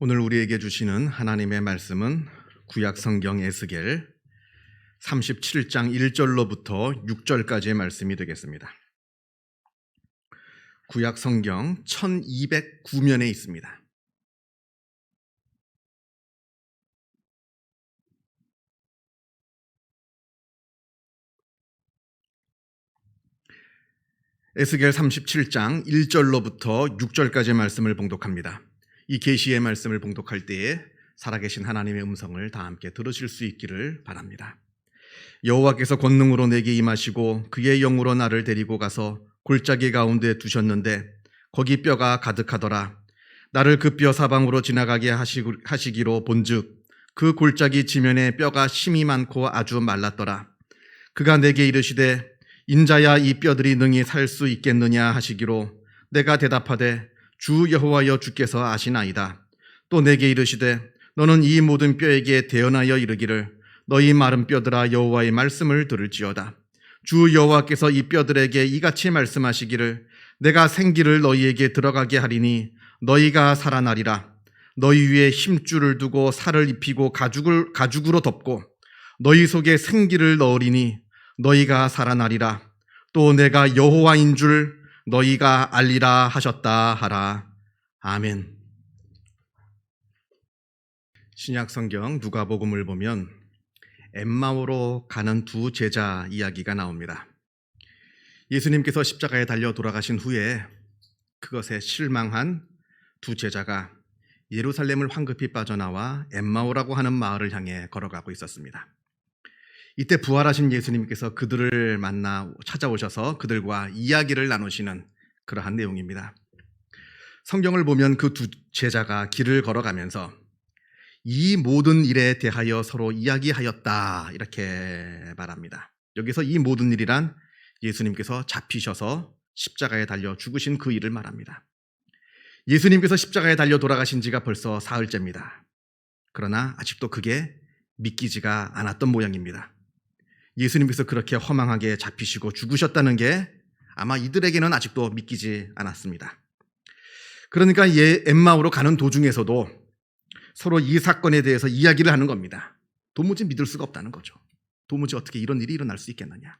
오늘 우리에게 주시는 하나님의 말씀은 구약 성경 에스겔 37장 1절로부터 6절까지의 말씀이 되겠습니다. 구약 성경 1209면에 있습니다. 에스겔 37장 1절로부터 6절까지의 말씀을 봉독합니다. 이 계시의 말씀을 봉독할 때에 살아계신 하나님의 음성을 다 함께 들으실 수 있기를 바랍니다. 여호와께서 권능으로 내게 임하시고 그의 영으로 나를 데리고 가서 골짜기 가운데 두셨는데 거기 뼈가 가득하더라. 나를 그 뼈 사방으로 지나가게 하시기로 본즉 그 골짜기 지면에 뼈가 심이 많고 아주 말랐더라. 그가 내게 이르시되 인자야 이 뼈들이 능히 살 수 있겠느냐 하시기로 내가 대답하되 주 여호와여 주께서 아시나이다. 또 내게 이르시되 너는 이 모든 뼈에게 대언하여 이르기를 너희 마른 뼈들아 여호와의 말씀을 들을지어다. 주 여호와께서 이 뼈들에게 이같이 말씀하시기를 내가 생기를 너희에게 들어가게 하리니 너희가 살아나리라. 너희 위에 힘줄을 두고 살을 입히고 가죽으로 덮고 너희 속에 생기를 넣으리니 너희가 살아나리라. 또 내가 여호와인 줄 너희가 알리라 하셨다 하라. 아멘. 신약 성경 누가복음을 보면 엠마오로 가는 두 제자 이야기가 나옵니다. 예수님께서 십자가에 달려 돌아가신 후에 그것에 실망한 두 제자가 예루살렘을 황급히 빠져나와 엠마오라고 하는 마을을 향해 걸어가고 있었습니다. 이때 부활하신 예수님께서 그들을 만나 찾아오셔서 그들과 이야기를 나누시는 그러한 내용입니다. 성경을 보면 그 두 제자가 길을 걸어가면서 이 모든 일에 대하여 서로 이야기하였다 이렇게 말합니다. 여기서 이 모든 일이란 예수님께서 잡히셔서 십자가에 달려 죽으신 그 일을 말합니다. 예수님께서 십자가에 달려 돌아가신 지가 벌써 사흘째입니다. 그러나 아직도 그게 믿기지가 않았던 모양입니다. 예수님께서 그렇게 허망하게 잡히시고 죽으셨다는 게 아마 이들에게는 아직도 믿기지 않았습니다. 그러니까 엠마오로 가는 도중에서도 서로 이 사건에 대해서 이야기를 하는 겁니다. 도무지 믿을 수가 없다는 거죠. 도무지 어떻게 이런 일이 일어날 수 있겠느냐.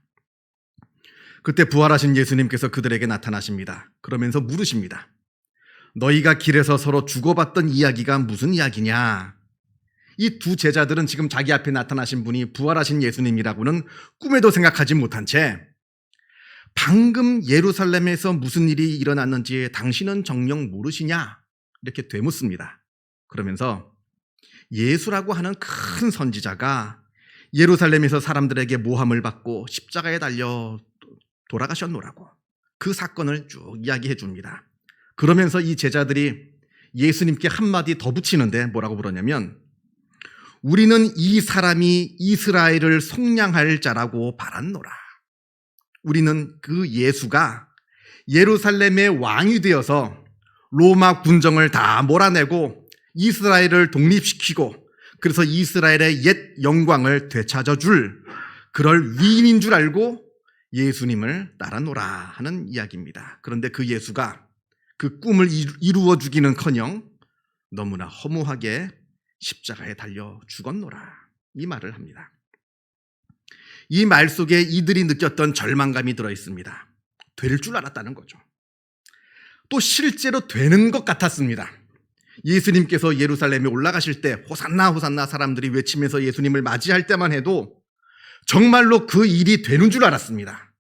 그때 부활하신 예수님께서 그들에게 나타나십니다. 그러면서 물으십니다. 너희가 길에서 서로 주고받던 이야기가 무슨 이야기냐? 이 두 제자들은 지금 자기 앞에 나타나신 분이 부활하신 예수님이라고는 꿈에도 생각하지 못한 채 방금 예루살렘에서 무슨 일이 일어났는지 당신은 정녕 모르시냐? 이렇게 되묻습니다. 그러면서 예수라고 하는 큰 선지자가 예루살렘에서 사람들에게 모함을 받고 십자가에 달려 돌아가셨노라고 그 사건을 쭉 이야기해 줍니다. 그러면서 이 제자들이 예수님께 한마디 더 붙이는데 뭐라고 그러냐면 우리는 이 사람이 이스라엘을 속량할 자라고 바랐노라. 우리는 그 예수가 예루살렘의 왕이 되어서 로마 군정을 다 몰아내고 이스라엘을 독립시키고 그래서 이스라엘의 옛 영광을 되찾아줄 그럴 위인인 줄 알고 예수님을 따라노라 하는 이야기입니다. 그런데 그 예수가 그 꿈을 이루어 주기는커녕 너무나 허무하게 십자가에 달려 죽었노라 이 말을 합니다. 이 말 속에 이들이 느꼈던 절망감이 들어있습니다. 될 줄 알았다는 거죠. 또 실제로 되는 것 같았습니다. 예수님께서 예루살렘에 올라가실 때 호산나 호산나 사람들이 외치면서 예수님을 맞이할 때만 해도 정말로 그 일이 되는 줄 알았습니다.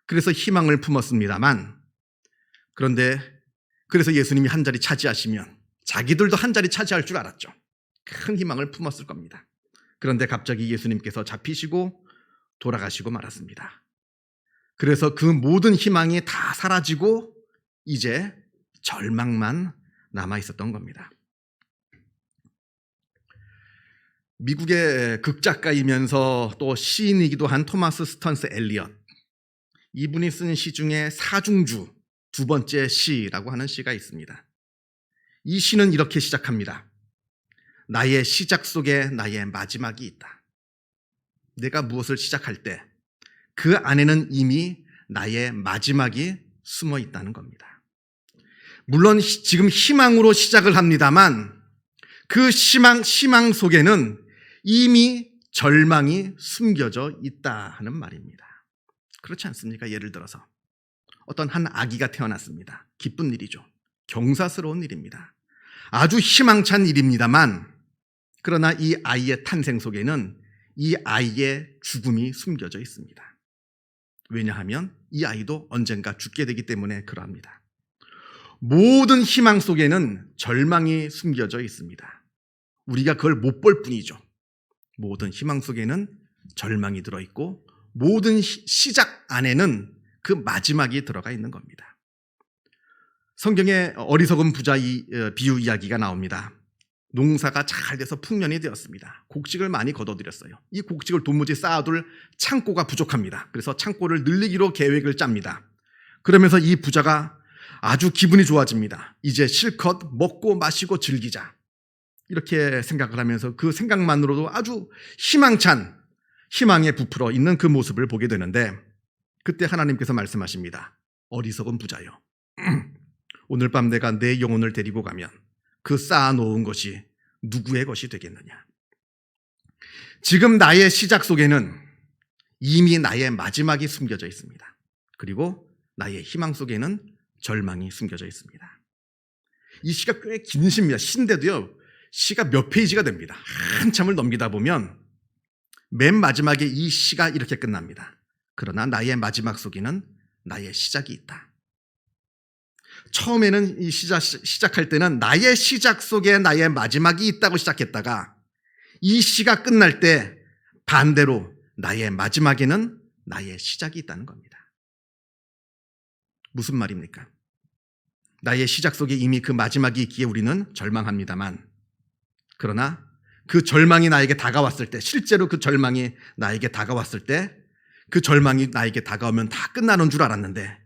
그래서 희망을 품었습니다만 그래서 예수님이 한 자리 차지하시면 자기들도 한 자리 차지할 줄 알았죠. 큰 희망을 품었을 겁니다. 그런데 갑자기 예수님께서 잡히시고 돌아가시고 말았습니다. 그래서 그 모든 희망이 다 사라지고 이제 절망만 남아 있었던 겁니다. 미국의 극작가이면서 또 시인이기도 한 토마스 스턴스 엘리엇, 이분이 쓴 시 중에 사중주 두 번째 시라고 하는 시가 있습니다. 이 시는 이렇게 시작합니다. 나의 시작 속에 나의 마지막이 있다. 내가 무엇을 시작할 때 그 안에는 이미 나의 마지막이 숨어 있다는 겁니다. 물론 지금 희망으로 시작을 합니다만 그 희망 속에는 이미 절망이 숨겨져 있다 하는 말입니다. 그렇지 않습니까? 예를 들어서 어떤 한 아기가 태어났습니다. 기쁜 일이죠. 경사스러운 일입니다. 아주 희망찬 일입니다만, 그러나 이 아이의 탄생 속에는 이 아이의 죽음이 숨겨져 있습니다. 왜냐하면 이 아이도 언젠가 죽게 되기 때문에 그러합니다. 모든 희망 속에는 절망이 숨겨져 있습니다. 우리가 그걸 못 볼 뿐이죠. 모든 희망 속에는 절망이 들어있고 모든 시작 안에는 그 마지막이 들어가 있는 겁니다. 성경에 어리석은 부자 비유 이야기가 나옵니다. 농사가 잘 돼서 풍년이 되었습니다. 곡식을 많이 거둬들였어요. 이 곡식을 도무지 쌓아둘 창고가 부족합니다. 그래서 창고를 늘리기로 계획을 짭니다. 그러면서 이 부자가 아주 기분이 좋아집니다. 이제 실컷 먹고 마시고 즐기자. 이렇게 생각을 하면서 그 생각만으로도 아주 희망찬, 희망에 부풀어 있는 그 모습을 보게 되는데, 그때 하나님께서 말씀하십니다. 어리석은 부자여, 오늘 밤 내가 내 영혼을 데리고 가면 그 쌓아놓은 것이 누구의 것이 되겠느냐. 지금 나의 시작 속에는 이미 나의 마지막이 숨겨져 있습니다. 그리고 나의 희망 속에는 절망이 숨겨져 있습니다. 이 시가 꽤 긴 시입니다. 시인데도요, 시가 몇 페이지가 됩니다. 한참을 넘기다 보면 맨 마지막에 이 시가 이렇게 끝납니다. 그러나 나의 마지막 속에는 나의 시작이 있다. 처음에는 이 시작할 때는 나의 시작 속에 나의 마지막이 있다고 시작했다가 이 시가 끝날 때 반대로 나의 마지막에는 나의 시작이 있다는 겁니다. 무슨 말입니까? 나의 시작 속에 이미 그 마지막이 있기에 우리는 절망합니다만, 그러나 그 절망이 나에게 다가왔을 때, 실제로 그 절망이 나에게 다가왔을 때, 그 절망이 나에게 다가오면 다 끝나는 줄 알았는데,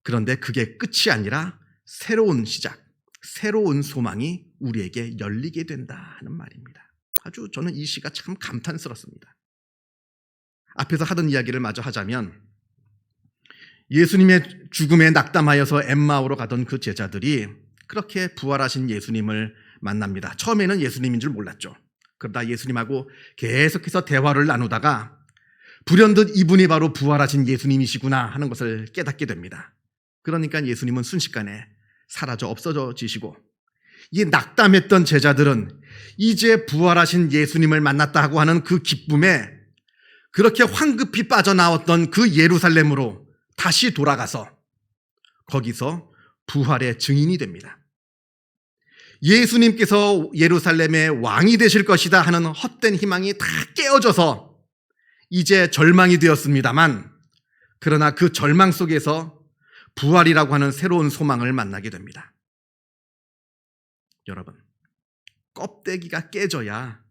그런데 그게 끝이 아니라 새로운 시작, 새로운 소망이 우리에게 열리게 된다 하는 말입니다. 아주 저는 이 시가 참 감탄스럽습니다. 앞에서 하던 이야기를 마저 하자면, 예수님의 죽음에 낙담하여서 엠마오로 가던 그 제자들이 그렇게 부활하신 예수님을 만납니다. 처음에는 예수님인 줄 몰랐죠. 그러다 예수님하고 계속해서 대화를 나누다가 불현듯 이분이 바로 부활하신 예수님이시구나 하는 것을 깨닫게 됩니다. 그러니까 예수님은 순식간에 사라져 없어지시고, 이 낙담했던 제자들은 이제 부활하신 예수님을 만났다고 하는 그 기쁨에 그렇게 황급히 빠져나왔던 그 예루살렘으로 다시 돌아가서 거기서 부활의 증인이 됩니다. 예수님께서 예루살렘의 왕이 되실 것이다 하는 헛된 희망이 다 깨어져서 이제 절망이 되었습니다만, 그러나 그 절망 속에서 부활이라고 하는 새로운 소망을 만나게 됩니다. 여러분, 껍데기가 깨져야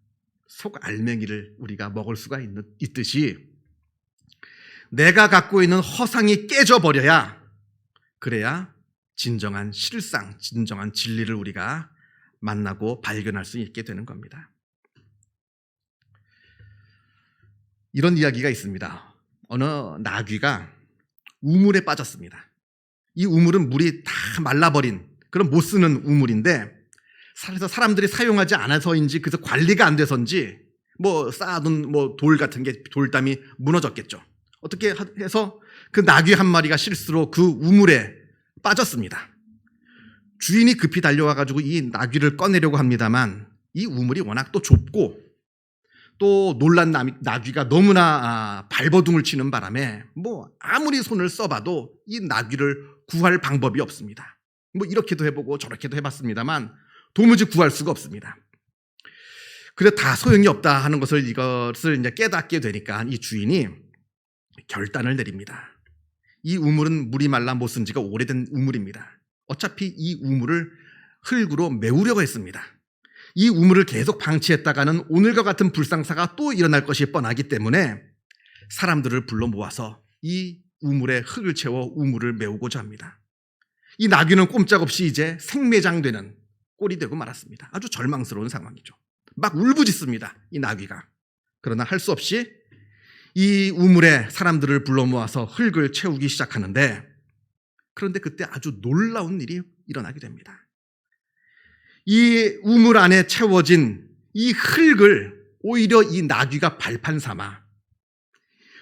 속 알맹이를 우리가 먹을 수가 있듯이 내가 갖고 있는 허상이 깨져버려야, 그래야 진정한 실상, 진정한 진리를 우리가 만나고 발견할 수 있게 되는 겁니다. 이런 이야기가 있습니다. 어느 나귀가 우물에 빠졌습니다. 이 우물은 물이 다 말라버린 그런 못 쓰는 우물인데, 그래서 사람들이 사용하지 않아서인지, 그래서 관리가 안 돼서인지 쌓아둔 돌 같은 게 돌담이 무너졌겠죠. 어떻게 해서 그 나귀 한 마리가 실수로 그 우물에 빠졌습니다. 주인이 급히 달려와가지고 이 나귀를 꺼내려고 합니다만, 이 우물이 워낙 또 좁고 또 놀란 나귀가 너무나 발버둥을 치는 바람에 아무리 손을 써봐도 이 나귀를 구할 방법이 없습니다. 이렇게도 해보고 저렇게도 해봤습니다만 도무지 구할 수가 없습니다. 그래 다 소용이 없다 하는 이것을 이제 깨닫게 되니까 이 주인이 결단을 내립니다. 이 우물은 물이 말라 못 쓴 지가 오래된 우물입니다. 어차피 이 우물을 흙으로 메우려고 했습니다. 이 우물을 계속 방치했다가는 오늘과 같은 불상사가 또 일어날 것이 뻔하기 때문에 사람들을 불러 모아서 이 우물에 흙을 채워 우물을 메우고자 합니다. 이 나귀는 꼼짝없이 이제 생매장되는 꼴이 되고 말았습니다. 아주 절망스러운 상황이죠. 막 울부짖습니다, 이 나귀가. 그러나 할 수 없이 이 우물에 사람들을 불러 모아서 흙을 채우기 시작하는데, 그런데 그때 아주 놀라운 일이 일어나게 됩니다. 이 우물 안에 채워진 이 흙을 오히려 이 나귀가 발판 삼아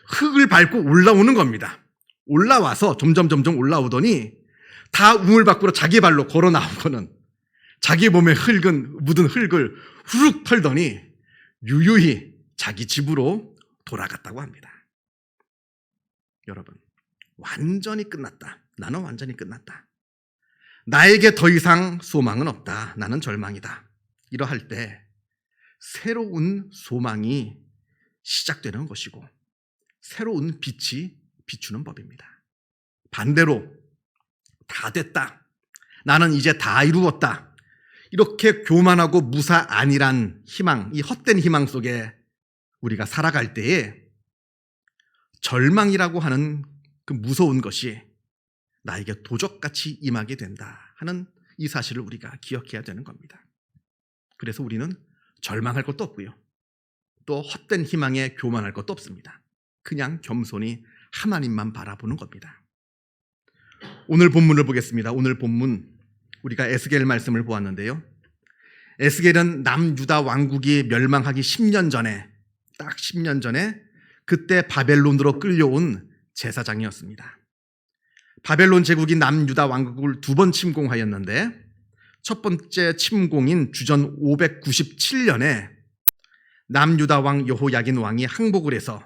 흙을 밟고 올라오는 겁니다. 올라와서 점점 올라오더니 다 우물 밖으로 자기 발로 걸어 나오고는 자기 몸에 묻은 흙을 후룩 털더니 유유히 자기 집으로 돌아갔다고 합니다. 여러분, 완전히 끝났다. 나는 완전히 끝났다. 나에게 더 이상 소망은 없다. 나는 절망이다. 이러할 때 새로운 소망이 시작되는 것이고 새로운 빛이 비추는 법입니다. 반대로 다 됐다. 나는 이제 다 이루었다. 이렇게 교만하고 무사안일한 희망, 이 헛된 희망 속에 우리가 살아갈 때에 절망이라고 하는 그 무서운 것이 나에게 도적같이 임하게 된다 하는 이 사실을 우리가 기억해야 되는 겁니다. 그래서 우리는 절망할 것도 없고요. 또 헛된 희망에 교만할 것도 없습니다. 그냥 겸손히 하나님만 바라보는 겁니다. 오늘 본문을 보겠습니다. 오늘 본문 우리가 에스겔 말씀을 보았는데요. 에스겔은 남유다 왕국이 멸망하기 10년 전에 딱 10년 전에 그때 바벨론으로 끌려온 제사장이었습니다. 바벨론 제국이 남유다 왕국을 2번 침공하였는데 첫 번째 침공인 주전 597년에 남유다 왕 여호야긴 왕이 항복을 해서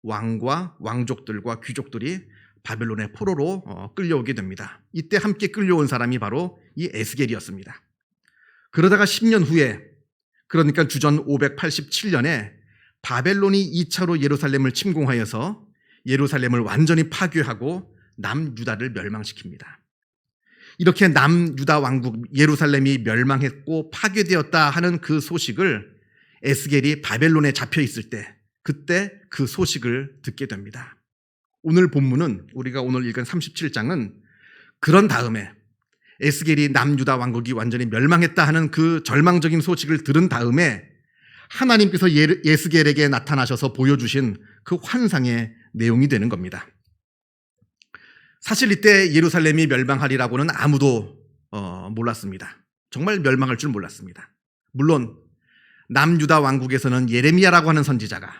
왕과 왕족들과 귀족들이 바벨론의 포로로 끌려오게 됩니다. 이때 함께 끌려온 사람이 바로 이 에스겔이었습니다. 그러다가 10년 후에 그러니까 주전 587년에 바벨론이 2차로 예루살렘을 침공하여서 예루살렘을 완전히 파괴하고 남유다를 멸망시킵니다. 이렇게 남유다 왕국 예루살렘이 멸망했고 파괴되었다 하는 그 소식을 에스겔이 바벨론에 잡혀 있을 때 그때 그 소식을 듣게 됩니다. 오늘 본문은 우리가 오늘 읽은 37장은 그런 다음에 에스겔이 남유다 왕국이 완전히 멸망했다 하는 그 절망적인 소식을 들은 다음에 하나님께서 에스겔에게 나타나셔서 보여주신 그 환상의 내용이 되는 겁니다. 사실 이때 예루살렘이 멸망하리라고는 아무도 몰랐습니다. 정말 멸망할 줄 몰랐습니다. 물론 남유다 왕국에서는 예레미야라고 하는 선지자가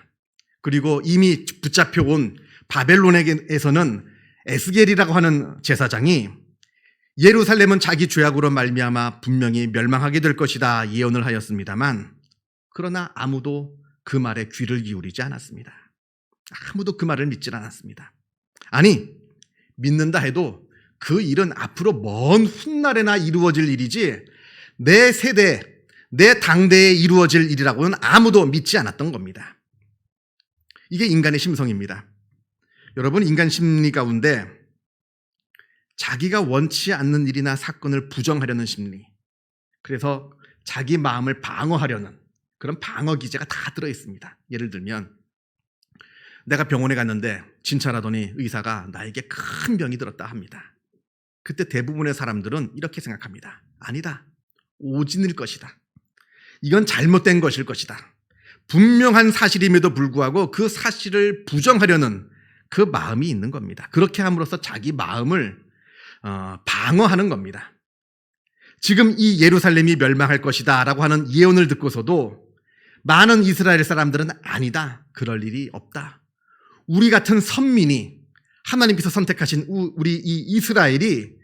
그리고 이미 붙잡혀온 바벨론에서는 에스겔이라고 하는 제사장이 예루살렘은 자기 죄악으로 말미암아 분명히 멸망하게 될 것이다 예언을 하였습니다만 그러나 아무도 그 말에 귀를 기울이지 않았습니다. 아무도 그 말을 믿질 않았습니다. 아니 믿는다 해도 그 일은 앞으로 먼 훗날에나 이루어질 일이지 내 세대, 내 당대에 이루어질 일이라고는 아무도 믿지 않았던 겁니다. 이게 인간의 심성입니다. 여러분, 인간 심리 가운데 자기가 원치 않는 일이나 사건을 부정하려는 심리, 그래서 자기 마음을 방어하려는 그런 방어 기제가 다 들어있습니다. 예를 들면 내가 병원에 갔는데 진찰하더니 의사가 나에게 큰 병이 들었다 합니다. 그때 대부분의 사람들은 이렇게 생각합니다. 아니다. 오진일 것이다. 이건 잘못된 것일 것이다. 분명한 사실임에도 불구하고 그 사실을 부정하려는 그 마음이 있는 겁니다. 그렇게 함으로써 자기 마음을 방어하는 겁니다. 지금 이 예루살렘이 멸망할 것이다 라고 하는 예언을 듣고서도 많은 이스라엘 사람들은 아니다. 그럴 일이 없다. 우리 같은 선민이 하나님께서 선택하신 우리 이 이스라엘이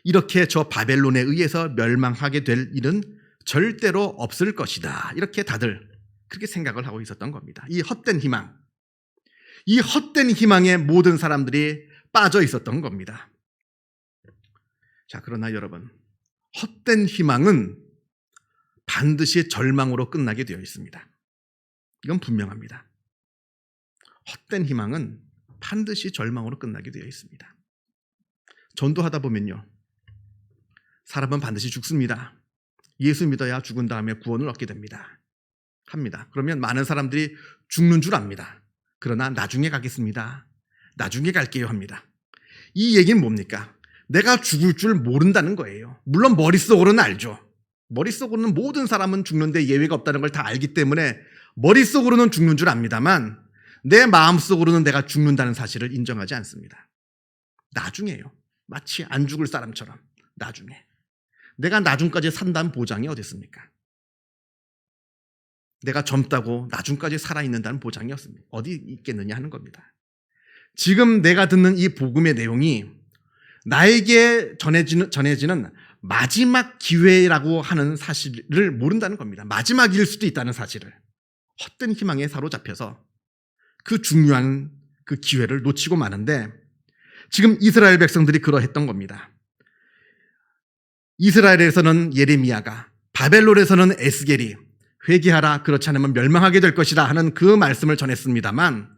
이렇게 저 바벨론에 의해서 멸망하게 될 일은 절대로 없을 것이다. 이렇게 다들 그렇게 생각을 하고 있었던 겁니다. 이 헛된 희망, 이 헛된 희망에 모든 사람들이 빠져 있었던 겁니다. 자, 그러나 여러분, 헛된 희망은 반드시 절망으로 끝나게 되어 있습니다. 이건 분명합니다. 헛된 희망은 반드시 절망으로 끝나게 되어 있습니다. 전도하다 보면요, 사람은 반드시 죽습니다. 예수 믿어야 죽은 다음에 구원을 얻게 됩니다. 합니다. 그러면 많은 사람들이 죽는 줄 압니다. 그러나 나중에 가겠습니다. 나중에 갈게요 합니다. 이 얘기는 뭡니까? 내가 죽을 줄 모른다는 거예요. 물론 머릿속으로는 알죠. 머릿속으로는 모든 사람은 죽는데 예외가 없다는 걸 다 알기 때문에 머릿속으로는 죽는 줄 압니다만 내 마음속으로는 내가 죽는다는 사실을 인정하지 않습니다. 나중에요. 마치 안 죽을 사람처럼 나중에. 내가 나중까지 산다는 보장이 어디 있습니까? 내가 젊다고 나중까지 살아있는다는 보장이 어디 있겠느냐 하는 겁니다. 지금 내가 듣는 이 복음의 내용이 나에게 전해지는 마지막 기회라고 하는 사실을 모른다는 겁니다. 마지막일 수도 있다는 사실을. 헛된 희망에 사로잡혀서 그 중요한 그 기회를 놓치고 마는데 지금 이스라엘 백성들이 그러했던 겁니다. 이스라엘에서는 예레미야가, 바벨론에서는 에스겔이 회개하라, 그렇지 않으면 멸망하게 될 것이다 하는 그 말씀을 전했습니다만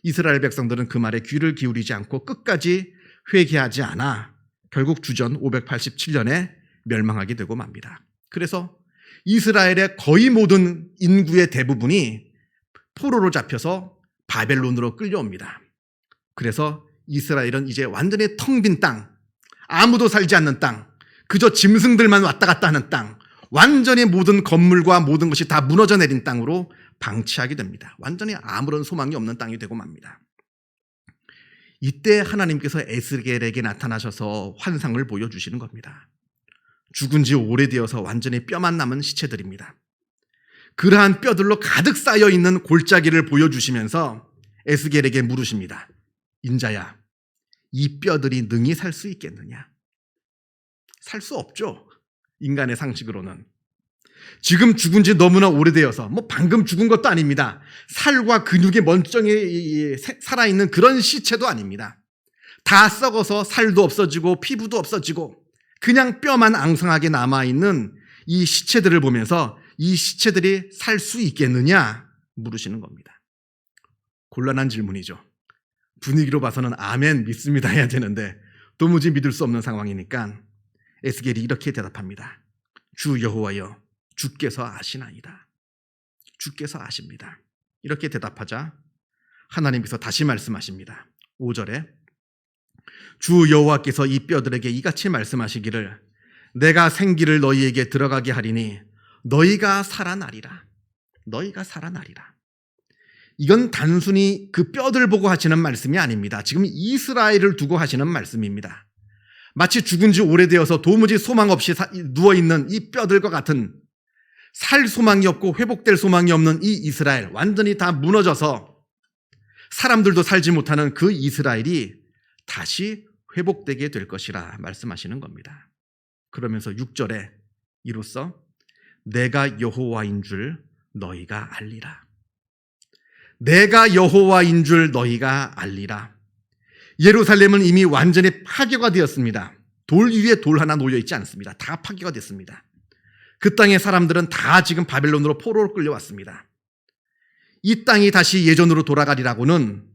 이스라엘 백성들은 그 말에 귀를 기울이지 않고 끝까지 회개하지 않아 결국 주전 587년에 멸망하게 되고 맙니다. 그래서 이스라엘의 거의 모든 인구의 대부분이 포로로 잡혀서 바벨론으로 끌려옵니다. 그래서 이스라엘은 이제 완전히 텅 빈 땅, 아무도 살지 않는 땅, 그저 짐승들만 왔다 갔다 하는 땅, 완전히 모든 건물과 모든 것이 다 무너져 내린 땅으로 방치하게 됩니다. 완전히 아무런 소망이 없는 땅이 되고 맙니다. 이때 하나님께서 에스겔에게 나타나셔서 환상을 보여주시는 겁니다. 죽은 지 오래되어서 완전히 뼈만 남은 시체들입니다. 그러한 뼈들로 가득 쌓여있는 골짜기를 보여주시면서 에스겔에게 물으십니다. 인자야, 이 뼈들이 능히 살 수 있겠느냐? 살 수 없죠. 인간의 상식으로는. 지금 죽은 지 너무나 오래되어서 방금 죽은 것도 아닙니다. 살과 근육이 멀쩡히 살아있는 그런 시체도 아닙니다. 다 썩어서 살도 없어지고 피부도 없어지고 그냥 뼈만 앙상하게 남아있는 이 시체들을 보면서 이 시체들이 살 수 있겠느냐 물으시는 겁니다. 곤란한 질문이죠. 분위기로 봐서는 아멘 믿습니다 해야 되는데 도무지 믿을 수 없는 상황이니까 에스겔이 이렇게 대답합니다. 주 여호와여, 주께서 아시나이다. 주께서 아십니다. 이렇게 대답하자 하나님께서 다시 말씀하십니다. 5절에 주 여호와께서 이 뼈들에게 이같이 말씀하시기를 내가 생기를 너희에게 들어가게 하리니 너희가 살아나리라. 너희가 살아나리라. 이건 단순히 그 뼈들 보고 하시는 말씀이 아닙니다. 지금 이스라엘을 두고 하시는 말씀입니다. 마치 죽은 지 오래되어서 도무지 소망 없이 누워있는 이 뼈들과 같은 살 소망이 없고 회복될 소망이 없는 이 이스라엘, 완전히 다 무너져서 사람들도 살지 못하는 그 이스라엘이 다시 회복되게 될 것이라 말씀하시는 겁니다. 그러면서 6절에 이로써 내가 여호와인 줄 너희가 알리라. 내가 여호와인 줄 너희가 알리라. 예루살렘은 이미 완전히 파괴가 되었습니다. 돌 위에 돌 하나 놓여 있지 않습니다. 다 파괴가 됐습니다. 그 땅의 사람들은 다 지금 바벨론으로 포로로 끌려왔습니다. 이 땅이 다시 예전으로 돌아가리라고는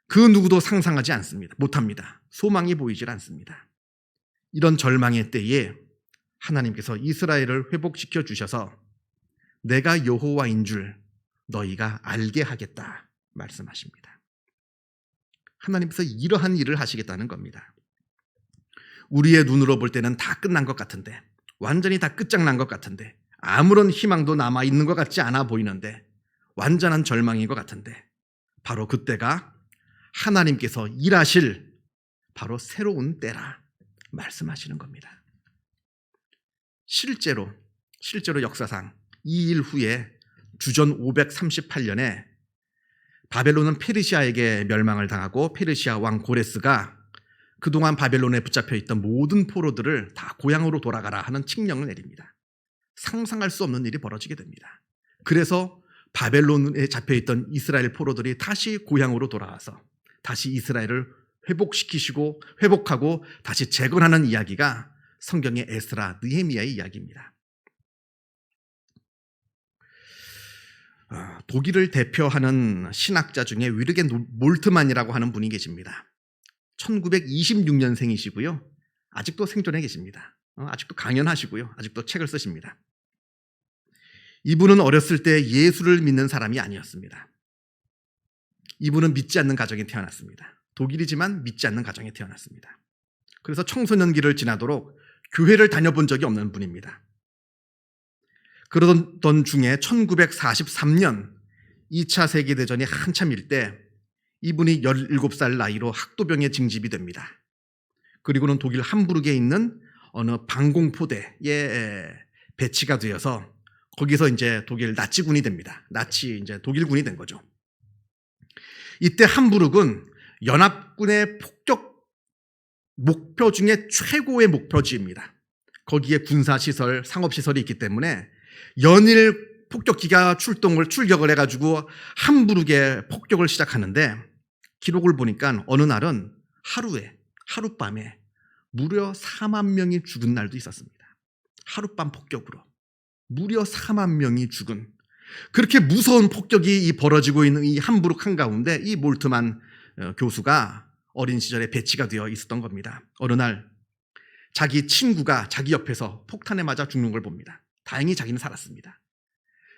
그 누구도 상상하지 않습니다. 못합니다. 소망이 보이질 않습니다. 이런 절망의 때에 하나님께서 이스라엘을 회복시켜 주셔서 내가 여호와인 줄 너희가 알게 하겠다 말씀하십니다. 하나님께서 이러한 일을 하시겠다는 겁니다. 우리의 눈으로 볼 때는 다 끝난 것 같은데, 완전히 다 끝장난 것 같은데, 아무런 희망도 남아있는 것 같지 않아 보이는데, 완전한 절망인 것 같은데, 바로 그때가 하나님께서 일하실 바로 새로운 때라 말씀하시는 겁니다. 실제로 역사상 이 일 후에 주전 538년에 바벨론은 페르시아에게 멸망을 당하고 페르시아 왕 고레스가 그동안 바벨론에 붙잡혀 있던 모든 포로들을 다 고향으로 돌아가라 하는 칙령을 내립니다. 상상할 수 없는 일이 벌어지게 됩니다. 그래서 바벨론에 잡혀있던 이스라엘 포로들이 다시 고향으로 돌아와서 다시 이스라엘을 회복하고 다시 재건하는 이야기가 성경의 에스라, 느헤미야의 이야기입니다. 독일을 대표하는 신학자 중에 위르겐 몰트만이라고 하는 분이 계십니다. 1926년생이시고요. 아직도 생존해 계십니다. 아직도 강연하시고요. 아직도 책을 쓰십니다. 이분은 어렸을 때 예수를 믿는 사람이 아니었습니다. 이분은 믿지 않는 가정에 태어났습니다. 독일이지만 믿지 않는 가정에 태어났습니다. 그래서 청소년기를 지나도록 교회를 다녀본 적이 없는 분입니다. 그러던 중에 1943년 2차 세계대전이 한참일 때 이분이 17살 나이로 학도병에 징집이 됩니다. 그리고는 독일 함부르크에 있는 어느 방공포대에 배치가 되어서 거기서 이제 독일 나치군이 됩니다. 이제 독일군이 된 거죠. 이때 함부르크는 연합군의 폭격 목표 중에 최고의 목표지입니다. 거기에 군사시설, 상업시설이 있기 때문에 연일 폭격기가 출격을 해가지고 함부르크에 폭격을 시작하는데 기록을 보니까 어느 날은 하룻밤에 무려 4만 명이 죽은 날도 있었습니다. 하룻밤 폭격으로 무려 4만 명이 죽은, 그렇게 무서운 폭격이 벌어지고 있는 이 함부르크 한가운데 이 몰트만 교수가 어린 시절에 배치가 되어 있었던 겁니다. 어느 날 자기 친구가 자기 옆에서 폭탄에 맞아 죽는 걸 봅니다. 다행히 자기는 살았습니다.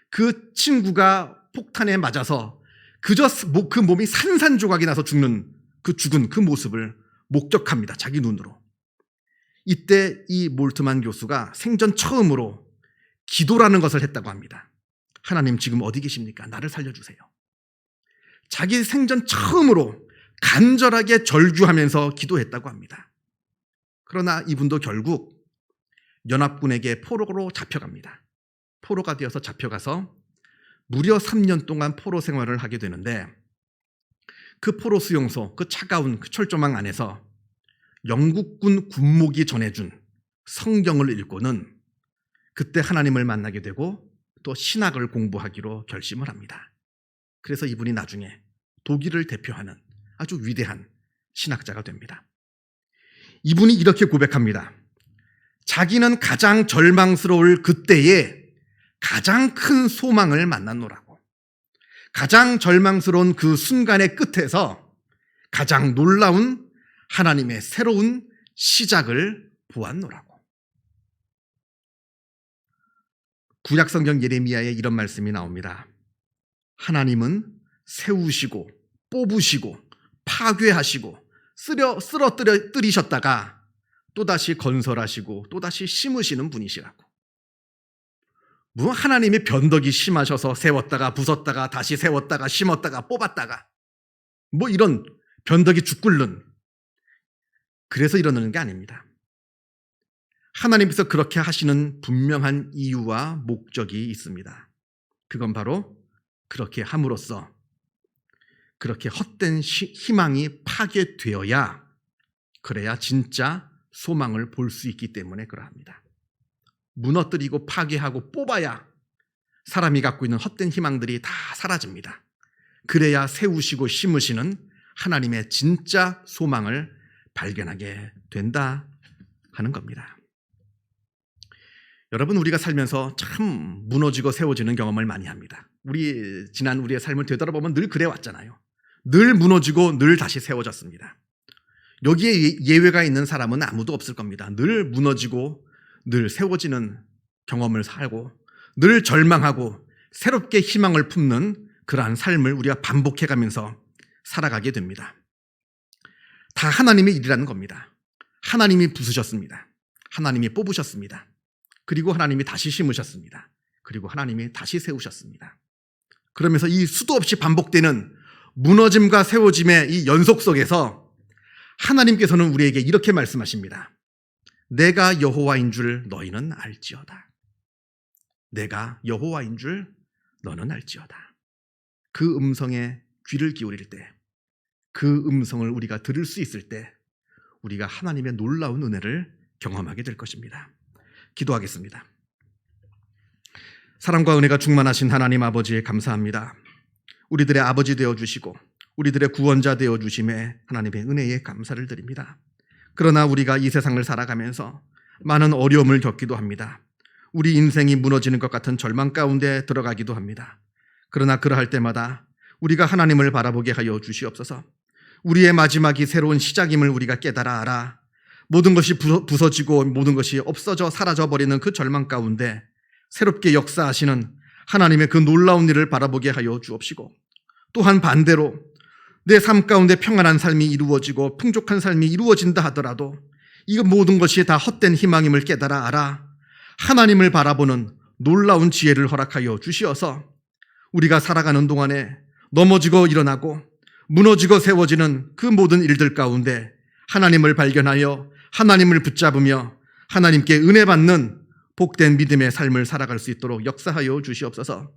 그 친구가 폭탄에 맞아서 그저 그 몸이 산산조각이 나서 죽은 그 모습을 목격합니다. 자기 눈으로. 이때 이 몰트만 교수가 생전 처음으로 기도라는 것을 했다고 합니다. 하나님 지금 어디 계십니까? 나를 살려주세요. 자기 생전 처음으로 간절하게 절규하면서 기도했다고 합니다. 그러나 이분도 결국 연합군에게 포로로 잡혀갑니다. 포로가 되어서 잡혀가서 무려 3년 동안 포로 생활을 하게 되는데 그 포로 수용소, 그 차가운 그 철조망 안에서 영국군 군목이 전해준 성경을 읽고는 그때 하나님을 만나게 되고 또 신학을 공부하기로 결심을 합니다. 그래서 이분이 나중에 독일을 대표하는 아주 위대한 신학자가 됩니다. 이분이 이렇게 고백합니다. 자기는 가장 절망스러울 그때에 가장 큰 소망을 만났노라고. 가장 절망스러운 그 순간의 끝에서 가장 놀라운 하나님의 새로운 시작을 보았노라고. 구약성경 예레미야에 이런 말씀이 나옵니다. 하나님은 세우시고 뽑으시고 파괴하시고 쓰러뜨리셨다가 또다시 건설하시고 또다시 심으시는 분이시라고. 뭐 하나님이 변덕이 심하셔서 세웠다가 부쉈다가 다시 세웠다가 심었다가 뽑았다가 뭐 이런 변덕이 죽 끓는, 그래서 이러는 게 아닙니다. 하나님께서 그렇게 하시는 분명한 이유와 목적이 있습니다. 그건 바로 그렇게 함으로써 그렇게 헛된 희망이 파괴되어야, 그래야 진짜 소망을 볼 수 있기 때문에 그러합니다. 무너뜨리고 파괴하고 뽑아야 사람이 갖고 있는 헛된 희망들이 다 사라집니다. 그래야 세우시고 심으시는 하나님의 진짜 소망을 발견하게 된다 하는 겁니다. 여러분, 우리가 살면서 참 무너지고 세워지는 경험을 많이 합니다. 우리의 삶을 되돌아보면 늘 그래 왔잖아요. 늘 무너지고 늘 다시 세워졌습니다. 여기에 예외가 있는 사람은 아무도 없을 겁니다. 늘 무너지고 늘 세워지는 경험을 살고 늘 절망하고 새롭게 희망을 품는 그러한 삶을 우리가 반복해가면서 살아가게 됩니다. 다 하나님의 일이라는 겁니다. 하나님이 부수셨습니다. 하나님이 뽑으셨습니다. 그리고 하나님이 다시 심으셨습니다. 그리고 하나님이 다시 세우셨습니다. 그러면서 이 수도 없이 반복되는 무너짐과 세워짐의 이 연속 속에서 하나님께서는 우리에게 이렇게 말씀하십니다. 내가 여호와인 줄 너희는 알지어다. 내가 여호와인 줄 너는 알지어다. 그 음성에 귀를 기울일 때, 그 음성을 우리가 들을 수 있을 때 우리가 하나님의 놀라운 은혜를 경험하게 될 것입니다. 기도하겠습니다. 사랑과 은혜가 충만하신 하나님 아버지, 감사합니다. 우리들의 아버지 되어주시고 우리들의 구원자 되어주심에 하나님의 은혜에 감사를 드립니다. 그러나 우리가 이 세상을 살아가면서 많은 어려움을 겪기도 합니다. 우리 인생이 무너지는 것 같은 절망 가운데 들어가기도 합니다. 그러나 그러할 때마다 우리가 하나님을 바라보게 하여 주시옵소서. 우리의 마지막이 새로운 시작임을 우리가 깨달아 알아 모든 것이 부서지고 모든 것이 없어져 사라져버리는 그 절망 가운데 새롭게 역사하시는 하나님의 그 놀라운 일을 바라보게 하여 주옵시고, 또한 반대로 내 삶 가운데 평안한 삶이 이루어지고 풍족한 삶이 이루어진다 하더라도 이 모든 것이 다 헛된 희망임을 깨달아 알아 하나님을 바라보는 놀라운 지혜를 허락하여 주시어서 우리가 살아가는 동안에 넘어지고 일어나고 무너지고 세워지는 그 모든 일들 가운데 하나님을 발견하여 하나님을 붙잡으며 하나님께 은혜 받는 복된 믿음의 삶을 살아갈 수 있도록 역사하여 주시옵소서.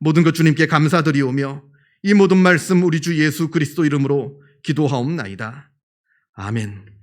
모든 것 주님께 감사드리오며 이 모든 말씀 우리 주 예수 그리스도 이름으로 기도하옵나이다. 아멘.